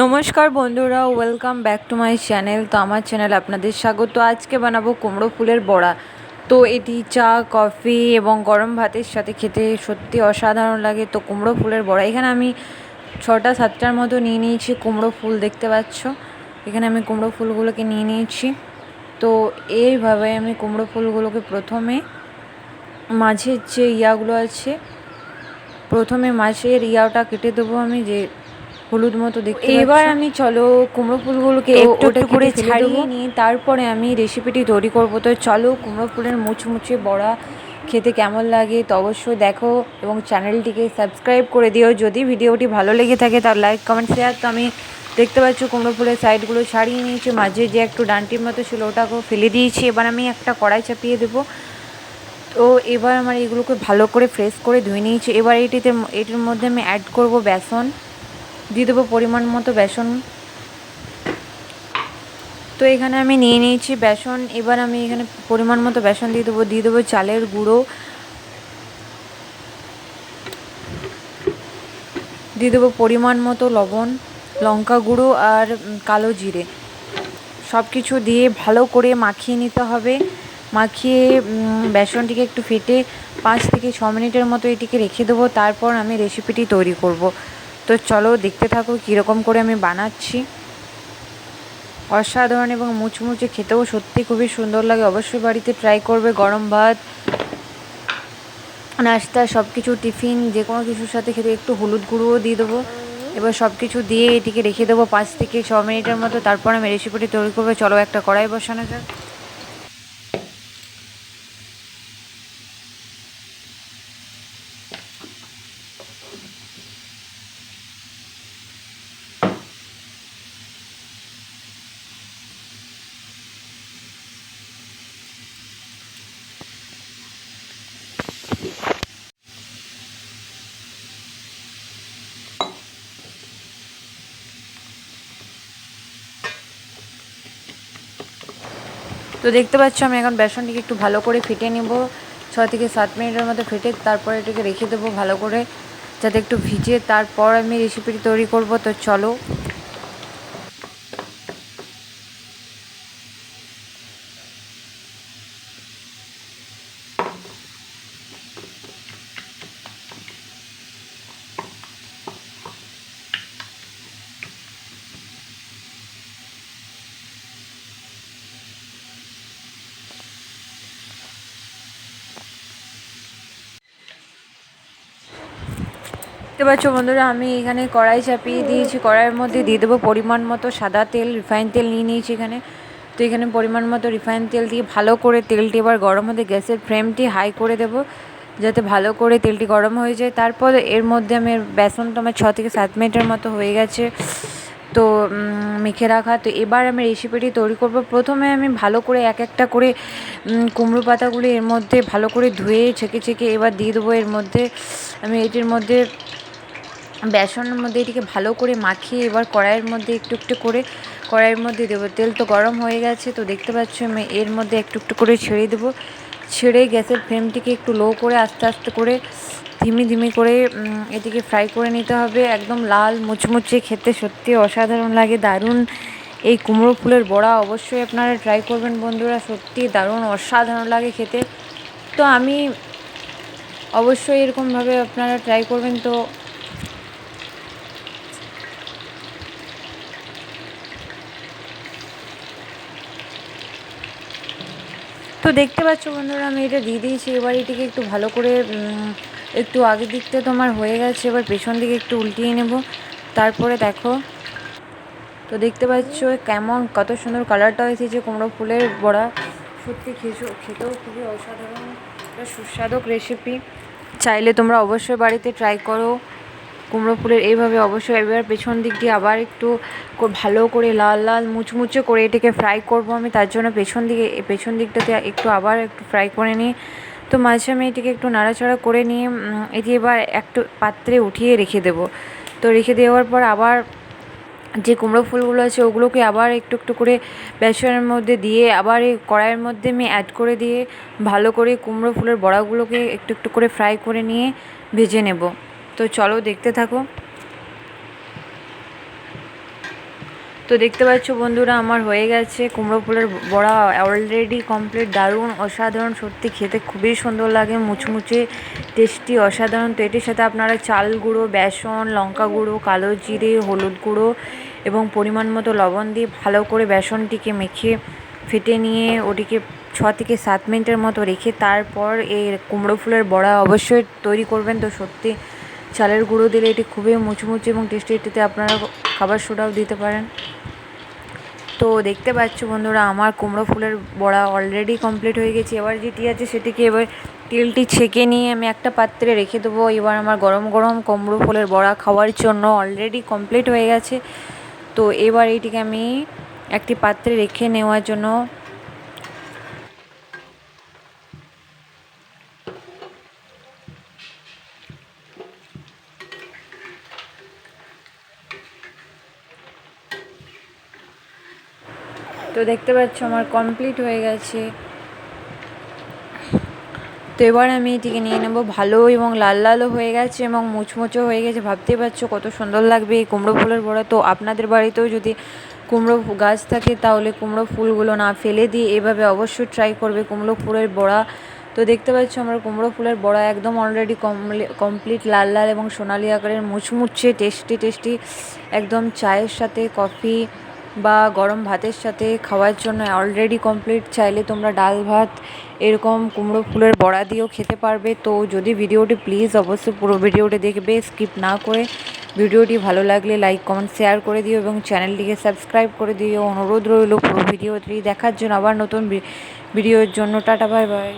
নমস্কার বন্ধুরা, welcome back to my channel. তো আমার চ্যানেলে আপনাদের স্বাগত। আজকে বানাবো কুমড়ো ফুলের বড়া। তো এটি চা, কফি এবং গরম ভাতের সাথে খেতে সত্যি অসাধারণ লাগে। তো কুমড়ো ফুলের বড়া এখানে আমি 6-7টার মতো নিয়ে নিয়েছি কুমড়ো ফুল, দেখতে পাচ্ছ। এখানে আমি কুমড়ো ফুলগুলোকে নিয়ে নিয়েছি। তো এইভাবে আমি কুমড়ো ফুলগুলোকে প্রথমে মাঝের যে ইয়াগুলো আছে, প্রথমে মাছের ইয়াটা কেটে দেবো আমি, যে হলুদ মতো দেখতে পাচ্ছ। এবার আমি চলো কুমড়ো ফুলগুলোকে একটু একটু করে ছাড়িয়ে নিই, তারপরে আমি রেসিপিটি তৈরি করব। তো চলো, কুমড়ো ফুলের মুচমুচে বড়া খেতে কেমন লাগে তো অবশ্যই দেখো এবং চ্যানেলটিকে সাবস্ক্রাইব করে দিও। যদি ভিডিওটি ভালো লেগে থাকে তার লাইক, কমেন্ট, শেয়ার। তো আমি দেখতে পাচ্ছ কুমড়ো ফুলের সাইডগুলো ছাড়িয়ে নিয়েছি, মাঝে যে একটু ডান্টির মতো ছিল ওটাকেও ফেলে দিয়েছি। এবার আমি একটা কড়াই চাপিয়ে দেবো। তো এবার আমার এগুলোকে ভালো করে ফ্রেশ করে ধুয়ে নিয়েছি। এবার এটির মধ্যে আমি অ্যাড করব বেসন, দিয়ে দেবো পরিমাণ মতো বেসন। তো এখানে আমি নিয়ে নিয়েছি বেসন। এবার আমি এখানে পরিমাণ মতো বেসন দিয়ে দেবো চালের গুঁড়ো, দিয়ে দেবো পরিমাণ মতো লবণ, লঙ্কা গুঁড়ো আর কালো জিরে। সব কিছু দিয়ে ভালো করে মাখিয়ে নিতে হবে। মাখিয়ে বেসনটিকে একটু ফেটে 5 থেকে 6 মিনিটের মতো এটিকে রেখে দেবো। তারপর আমি রেসিপিটি তৈরি করব। তো চলো দেখতে থাকো কীরকম করে আমি বানাচ্ছি। অসাধারণ এবং মুচমুচে, খেতেও সত্যি খুবই সুন্দর লাগে। অবশ্যই বাড়িতে ট্রাই করবে। গরম ভাত, নাস্তা, সব কিছু, টিফিন, যে কোনো কিছুর সাথে খেতে। একটু হলুদ গুঁড়োও দিয়ে দেবো। এবার সব কিছু দিয়ে এটিকে রেখে দেবো 5 থেকে 6 মিনিটের মতো। তারপর আমি রেসিপিটি তৈরি করবো। চলো একটা কড়াই বসানো যাক। তো দেখতে পাচ্ছ আমি এখন বেসনটিকে একটু ভালো করে ফেটে নেব। 6 থেকে 7 মিনিটের মতো ফেটে তারপর এটাকে রেখে দেবো ভালো করে, যাতে একটু ভিজে। তারপর আমি রেসিপিটি তৈরি করব। তো চলো। দেখতে পাচ্ছ বন্ধুরা, আমি এখানে কড়াই চাপিয়ে দিয়েছি। কড়াইয়ের মধ্যে দিয়ে দেবো পরিমাণ মতো সাদা তেল, রিফাইন তেল নিয়ে নিয়েছি এখানে। তো এখানে পরিমাণ মতো রিফাইন তেল দিয়ে ভালো করে তেলটি এবার গরম হতে গ্যাসের ফ্লেমটি হাই করে দেবো, যাতে ভালো করে তেলটি গরম হয়ে যায়। তারপর এর মধ্যে আমি বেসন তো আমার 6 থেকে 7 মিনিটের মতো হয়ে গেছে তো মেখে রাখা। তো এবার আমি রেসিপিটি তৈরি করব। প্রথমে আমি ভালো করে এক একটা করে কুমড়ো পাতাগুলি এর মধ্যে ভালো করে ধুয়ে ছেঁকে ছেঁকে এবার দিয়ে দেবো এর মধ্যে। আমি এটির মধ্যে বেসনের মধ্যে এটিকে ভালো করে মাখিয়ে এবার কড়াইয়ের মধ্যে একটু একটু করে কড়াইয়ের মধ্যে দেবো। তেল তো গরম হয়ে গেছে, তো দেখতে পাচ্ছ আমি এর মধ্যে একটু একটু করে ছেড়ে দেবো। ছেড়ে গ্যাসের ফ্লেমটিকে একটু লো করে আস্তে আস্তে করে ধিমি করে এটিকে ফ্রাই করে নিতে হবে। একদম লাল মুচমুচে, খেতে সত্যি অসাধারণ লাগে, দারুণ। এই কুমড়ো ফুলের বড়া অবশ্যই আপনারা ট্রাই করবেন বন্ধুরা, সত্যি দারুণ অসাধারণ লাগে খেতে। তো আমি অবশ্যই এরকমভাবে আপনারা ট্রাই করবেন। তো দেখতে পাচ্ছ বন্ধুরা, আমি এটা দিয়ে দিয়েছি। এবার এটিকে একটু ভালো করে একটু আগের দিকটা তো আমার হয়ে গেছে, এবার পেছন দিকে একটু উল্টিয়ে নেব। তারপরে দেখো, তো দেখতে পাচ্ছ কেমন কত সুন্দর কালারটা এসেছে কুমড়ো ফুলের বড়া। সত্যি খেতেও খুবই অসাধারণ, একটা সুস্বাদু রেসিপি। চাইলে তোমরা অবশ্যই বাড়িতে ট্রাই করো কুমড়ো ফুলের এইভাবে। অবশ্যই এবার পেছন দিক দিয়ে আবার একটু ভালো করে লাল লাল মুচমুচে করে এটাকে ফ্রাই করব আমি। তার জন্য পেছন দিকটাতে একটু আবার একটু ফ্রাই করে নিই। তো মাঝে আমি এটিকে একটু নাড়াচাড়া করে নিয়ে এটি এবার একটু পাত্রে উঠিয়ে রেখে দেবো। তো রেখে দেওয়ার পর আবার যে কুমড়ো ফুলগুলো আছে ওগুলোকে আবার একটু একটু করে বেসনের মধ্যে দিয়ে আবার এই কড়াইয়ের মধ্যে আমি অ্যাড করে দিয়ে ভালো করে কুমড়ো ফুলের বড়াগুলোকে একটু একটু করে ফ্রাই করে নিয়ে ভেজে নেব। তো চলো দেখতে থাকো। তো দেখতে পাচ্ছ বন্ধুরা, আমার হয়ে গেছে কুমড়ো ফুলের বড়া অলরেডি কমপ্লিট। দারুণ, অসাধারণ, সত্যি খেতে খুবই সুন্দর লাগে, মুচমুচে, টেস্টি, অসাধারণ। তো এটির সাথে আপনারা চাল গুঁড়ো, বেসন, লঙ্কা গুঁড়ো, কালো জিরে, হলুদ গুঁড়ো এবং পরিমাণ মতো লবণ দিয়ে ভালো করে বেসনটিকে মেখে ফেটে নিয়ে ওটিকে 6 থেকে 7 মিনিটের মতো রেখে তারপর এই কুমড়ো ফুলের বড়া অবশ্যই তৈরি করবেন। তো সত্যি চালের গুঁড়ো দিলে এটি খুবই মুচমুচে এবং টেস্টি। এটিতে আপনারা খাবার সোডাও দিতে পারেন। তো দেখতে পাচ্ছ বন্ধুরা, আমার কুমড়ো ফুলের বড়া অলরেডি কমপ্লিট হয়ে গেছে। এবার যেটি আছে সেটিকে এবার তেলটি ছেঁকে নিয়ে আমি একটা পাত্রে রেখে দেবো। এবার আমার গরম গরম কুমড়ো ফুলের বড়া খাওয়ার জন্য অলরেডি কমপ্লিট হয়ে গেছে। তো এবার এইটিকে আমি একটি পাত্রে রেখে নেওয়ার জন্য তো দেখতে পাচ্ছ আমার কমপ্লিট হয়ে গেছে। তো এবার আমি এটিকে নিয়ে নেব। ভালো এবং লাল লালও হয়ে গেছে এবং মুচমুচো হয়ে গেছে। ভাবতেই পারছো কত সুন্দর লাগবে এই কুমড়ো ফুলের বড়া। তো আপনাদের বাড়িতেও যদি কুমড়ো গাছ থাকে তাহলে কুমড়ো ফুলগুলো না ফেলে দিয়ে এভাবে অবশ্যই ট্রাই করবে কুমড়ো ফুলের বড়া। তো দেখতে পাচ্ছ আমার কুমড়ো ফুলের বড়া একদম অলরেডি কমপ্লিট, লাল লাল এবং সোনালি আকারের, মুচমুচে, টেস্টি টেস্টি, একদম চায়ের সাথে, কফি বা গরম ভাতের সাথে খাওয়ার জন্য অলরেডি কমপ্লিট। চাইলে তোমরা ডাল ভাত এরকম কুমড়ো ফুলের বড়া দিয়েও খেতে পারবে। তো যদি ভিডিওটি প্লিজ অবশ্যই পুরো ভিডিওটি দেখবে, স্কিপ না করে। ভিডিওটি ভালো লাগলে লাইক, কমেন্ট, শেয়ার করে দিও এবং চ্যানেলটিকে সাবস্ক্রাইব করে দিও। অনুরোধ রইল পুরো ভিডিওটি দেখার জন্য। আবার নতুন ভিডিওর জন্য টাটা, বাই বাই।